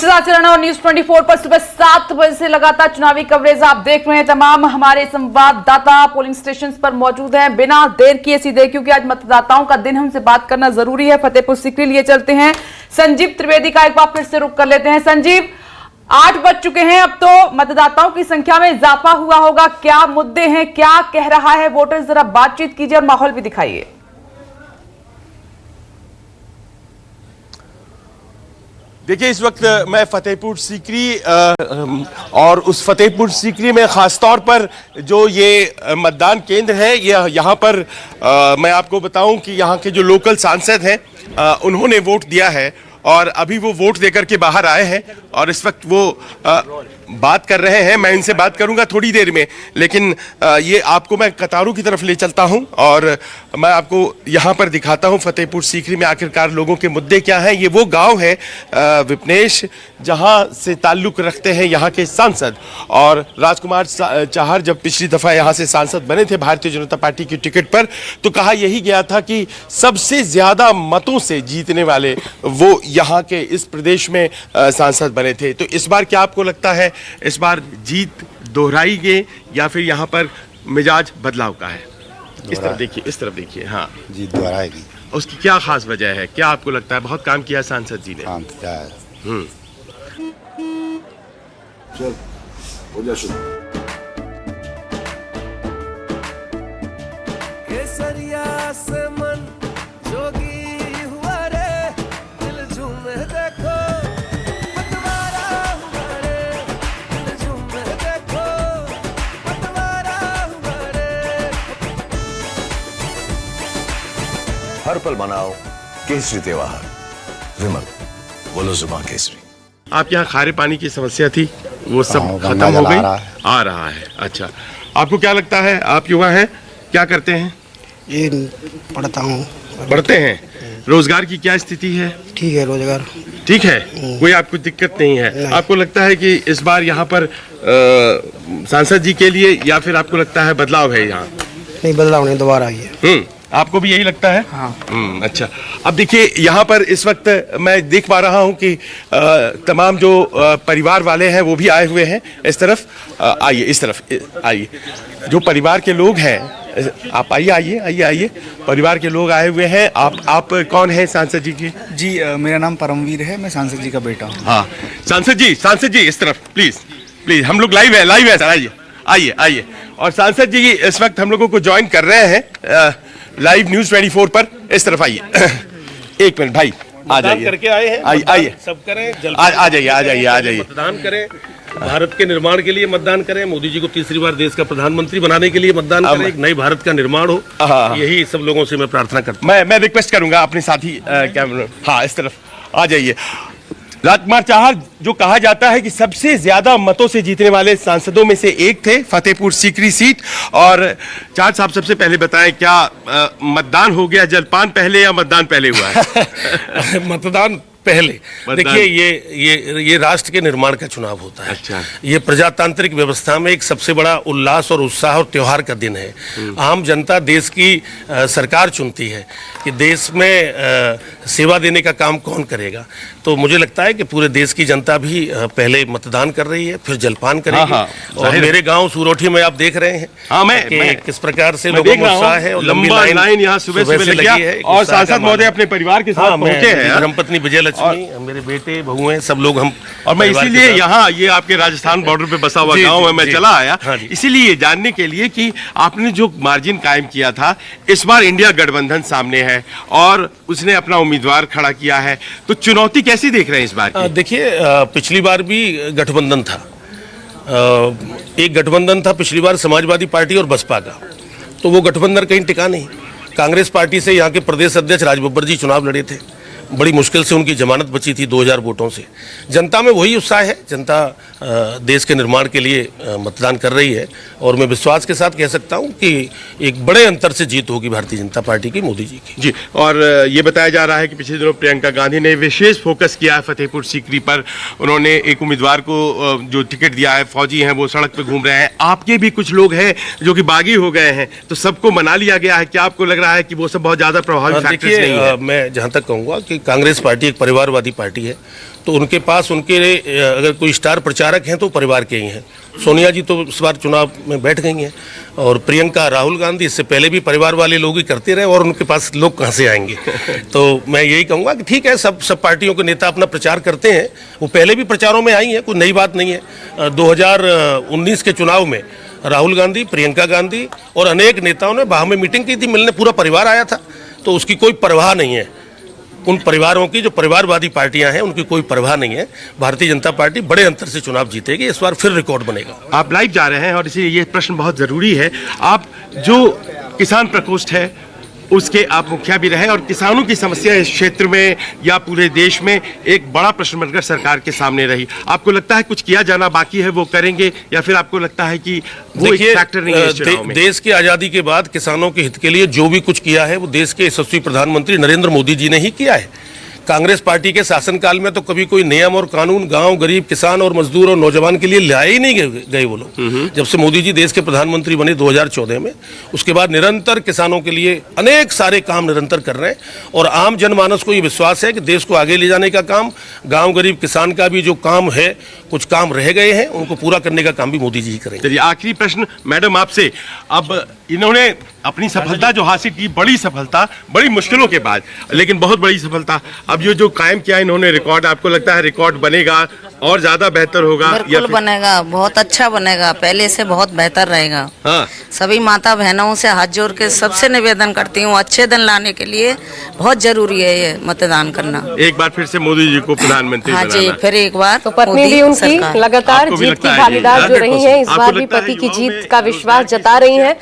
इसी साथ चलाना और न्यूज 24 पर सुबह 7 बजे से लगातार चुनावी कवरेज आप देख रहे हैं। तमाम हमारे संवाददाता पोलिंग स्टेशन पर मौजूद हैं। बिना देर किए सीधे, क्योंकि आज मतदाताओं का दिन, हमसे बात करना जरूरी है। फतेहपुर सीकरी लिए चलते हैं। संजीव त्रिवेदी का एक बार फिर से रुख कर लेते हैं। संजीव, 8 बज चुके हैं, अब तो मतदाताओं की संख्या में इजाफा हुआ होगा। क्या मुद्दे हैं, क्या कह रहा है वोटर, जरा बातचीत कीजिए और माहौल भी दिखाइए। देखिए, इस वक्त मैं फतेहपुर सीकरी और उस फतेहपुर सीकरी में खासतौर पर जो ये मतदान केंद्र है, ये यहाँ पर मैं आपको बताऊं कि यहाँ के जो लोकल सांसद हैं उन्होंने वोट दिया है और अभी वो वोट देकर के बाहर आए हैं और इस वक्त वो बात कर रहे हैं। मैं इनसे बात करूंगा थोड़ी देर में, लेकिन ये आपको मैं कतारों की तरफ ले चलता हूं और मैं आपको यहाँ पर दिखाता हूं फतेहपुर सीकरी में आखिरकार लोगों के मुद्दे क्या हैं। ये वो गांव है विपनेश, जहां से ताल्लुक रखते हैं यहाँ के सांसद। और राजकुमार चाहर जब पिछली दफा यहाँ से सांसद बने थे भारतीय जनता पार्टी की टिकट पर, तो कहा यही गया था कि सबसे ज्यादा मतों से जीतने वाले वो यहाँ के इस प्रदेश में सांसद बने थे। तो इस बार क्या आपको लगता है, इस बार जीत दोहराई गई या फिर यहाँ पर मिजाज बदलाव का है? इस तरफ देखिए, इस तरफ देखिए। हाँ, जीत दोहराएगी। उसकी क्या खास वजह है? क्या आपको लगता है? बहुत काम किया सांसद जी ने। काम किया है। चल हो जा शुरू। केसरिया से मन जोगी हुआ रे, दिल झूमे देखो पतवारा हुआ रे, दिल झूमे देखो पतवारा हुआ रे। हर पल मनाओ केसरी त्योहार। विमल, बोलो जुबान केसरी। आप यहाँ खारे पानी की समस्या थी, वो सब खत्म हो गई? आ रहा है। अच्छा, आपको क्या लगता है? आप युवा हैं, क्या करते हैं? ये पढ़ता हूँ। पढ़ते हैं। रोजगार की क्या स्थिति है? ठीक है, रोजगार ठीक है, कोई आपको दिक्कत नहीं है? नहीं। आपको लगता है कि इस बार यहाँ पर सांसद जी के लिए, या फिर आपको लगता है बदलाव है यहाँ? नहीं, बदलाव नहीं, दोबारा आई है। आपको भी यही लगता है? हाँ। अच्छा, अब देखिए यहाँ पर इस वक्त मैं देख पा रहा हूँ कि तमाम जो परिवार वाले हैं वो भी आए हुए हैं। इस तरफ आइए, इस तरफ आइए। जो परिवार के लोग हैं, आप आइए आइए आइए आइए। परिवार के लोग आए हुए हैं। आप कौन हैं सांसद जी के? जी, मेरा नाम परमवीर है, मैं सांसद जी का बेटा हूँ। हाँ, सांसद जी इस तरफ प्लीज प्लीज। हम लोग लाइव है सर। आइए आइए आइए। और सांसद जी इस वक्त हम लोगों को ज्वाइन कर रहे हैं लाइव न्यूज 24 पर। इस तरफ आइए। एक मिनट भाई, आ जाइए। करके आए हैं, आइए सब करें, आ जाइए। मतदान करें, भारत के निर्माण के लिए मतदान करें, मोदी जी को तीसरी बार देश का प्रधानमंत्री बनाने के लिए मतदान करें, एक नई भारत का निर्माण हो। यही सब लोगों से मैं प्रार्थना करता हूं। मैं रिक्वेस्ट करूंगा अपने साथी कैमरा। हाँ, इस तरफ आ जाइए। राजकुमार चाहर, जो कहा जाता है कि सबसे ज्यादा मतों से जीतने वाले सांसदों में से एक थे, फतेहपुर सीकरी सीट। और चाहर साहब, सबसे पहले बताएं, क्या मतदान हो गया? जलपान पहले या मतदान पहले हुआ है? मतदान पहले। देखिए, ये राष्ट्र के निर्माण का चुनाव होता है। अच्छा। ये प्रजातांत्रिक व्यवस्था में एक सबसे बड़ा उल्लास और उत्साह और त्योहार का दिन है। आम जनता देश की सरकार चुनती है कि देश में सेवा देने का काम कौन करेगा। तो मुझे लगता है कि पूरे देश की जनता भी पहले मतदान कर रही है, फिर जलपान करेगी। और मेरे गांव सूरोठी में आप देख रहे हैं कि किस प्रकार से लोगों में उत्साह है और लंबी लाइन यहाँ सुबह से लगी है। और सांसद महोदय अपने परिवार के साथ पहुंचे हैं। धर्मपत्नी विजयलक्ष्मी, मेरे बेटे बहुएं, सब लोग हम। और मैं इसीलिए यहाँ, ये आपके राजस्थान बॉर्डर पे बसा हुआ गांव है, मैं चला आया इसीलिए जानने के लिए कि आपने जो मार्जिन कायम किया था, इस बार इंडिया गठबंधन सामने है और उसने अपना उम्मीदवार खड़ा किया है, तो चुनौती कैसी देख रहे हैं इस बार? देखिए, पिछली बार भी गठबंधन था। एक गठबंधन था पिछली बार समाजवादी पार्टी और बसपा का, तो वो गठबंधन कहीं टिका नहीं। कांग्रेस पार्टी से यहाँ के प्रदेश अध्यक्ष राजबब्बर जी चुनाव लड़े थे, बड़ी मुश्किल से उनकी जमानत बची थी 2000 वोटों से। जनता में वही उत्साह है, जनता देश के निर्माण के लिए मतदान कर रही है और मैं विश्वास के साथ कह सकता हूं कि एक बड़े अंतर से जीत होगी भारतीय जनता पार्टी की, मोदी जी की। जी, और ये बताया जा रहा है कि पिछले दिनों प्रियंका गांधी ने विशेष फोकस किया है फतेहपुर सीकरी पर। उन्होंने एक उम्मीदवार को जो टिकट दिया है, फौजी हैं, वो सड़क पर घूम रहे हैं। आपके भी कुछ लोग हैं जो कि बागी हो गए हैं, तो सबको मना लिया गया है। क्या आपको लग रहा है कि वो सब बहुत ज्यादा प्रभावी फैक्टर्स नहीं है? मैं जहां तक कहूंगा कि कांग्रेस पार्टी एक परिवारवादी पार्टी है, तो उनके पास उनके अगर कोई स्टार प्रचारक हैं तो परिवार के ही हैं। सोनिया जी तो इस बार चुनाव में बैठ गई हैं, और प्रियंका, राहुल गांधी इससे पहले भी परिवार वाले लोग ही करते रहे, और उनके पास लोग कहाँ से आएंगे। तो मैं यही कहूँगा कि ठीक है, सब पार्टियों के नेता अपना प्रचार करते हैं, वो पहले भी प्रचारों में आई हैं, कोई नई बात नहीं है। 2019 के चुनाव में राहुल गांधी, प्रियंका गांधी और अनेक नेताओं ने बाह में मीटिंग की थी, मिलने पूरा परिवार आया था, तो उसकी कोई परवाह नहीं है। उन परिवारों की, जो परिवारवादी पार्टियां हैं, उनकी कोई परवाह नहीं है। भारतीय जनता पार्टी बड़े अंतर से चुनाव जीतेगी, इस बार फिर रिकॉर्ड बनेगा। आप लाइव जा रहे हैं और इसलिए ये प्रश्न बहुत जरूरी है। आप जो किसान प्रकोष्ठ है उसके आप मुखिया भी रहे, और किसानों की समस्या इस क्षेत्र में या पूरे देश में एक बड़ा प्रश्न बनकर सरकार के सामने रही। आपको लगता है कुछ किया जाना बाकी है, वो करेंगे, या फिर आपको लगता है कि वो एक फैक्टर नहीं है इस चुनाव में? देश की आज़ादी के बाद किसानों के हित के लिए जो भी कुछ किया है वो देश के यशस्वी प्रधानमंत्री नरेंद्र मोदी जी ने ही किया है। कांग्रेस पार्टी के शासनकाल में तो कभी कोई नियम और कानून गांव, गरीब, किसान और मजदूर और नौजवान के लिए लाए ही नहीं गए वो लोग। जब से मोदी जी देश के प्रधानमंत्री बने 2014 में, उसके बाद निरंतर किसानों के लिए अनेक सारे काम निरंतर कर रहे हैं, और आम जनमानस को ये विश्वास है कि देश को आगे ले जाने का काम, गांव, गरीब, किसान का भी जो काम है, कुछ काम रह गए हैं, उनको पूरा करने का काम भी मोदी जी ही करेंगे। चलिए, आखिरी प्रश्न मैडम आपसे। अब इन्होंने अपनी सफलता जो हासिल की, बड़ी सफलता, बड़ी मुश्किलों के बाद, लेकिन बहुत बड़ी सफलता, अब ये जो कायम किया इन्होंने रिकॉर्ड, आपको लगता है रिकॉर्ड बनेगा और ज्यादा बेहतर होगा? बिल्कुल बनेगा, बहुत अच्छा बनेगा, पहले से बहुत बेहतर रहेगा। हाँ। सभी माता बहनों से हाथ जोड़ के सबसे निवेदन करती हूँ, अच्छे दिन लाने के लिए बहुत जरूरी है ये मतदान करना। एक बार फिर से मोदी जी को प्रधानमंत्री हाँ जी, बनाना। फिर एक बार तो पत्नी भी उनकी लगातार आपको भी जीत लगता की है ये? भागीदार जो रही हैं, इस आपको बार भी लगता है पति की युवाओं जीत में का विश्वास जता रही हैं।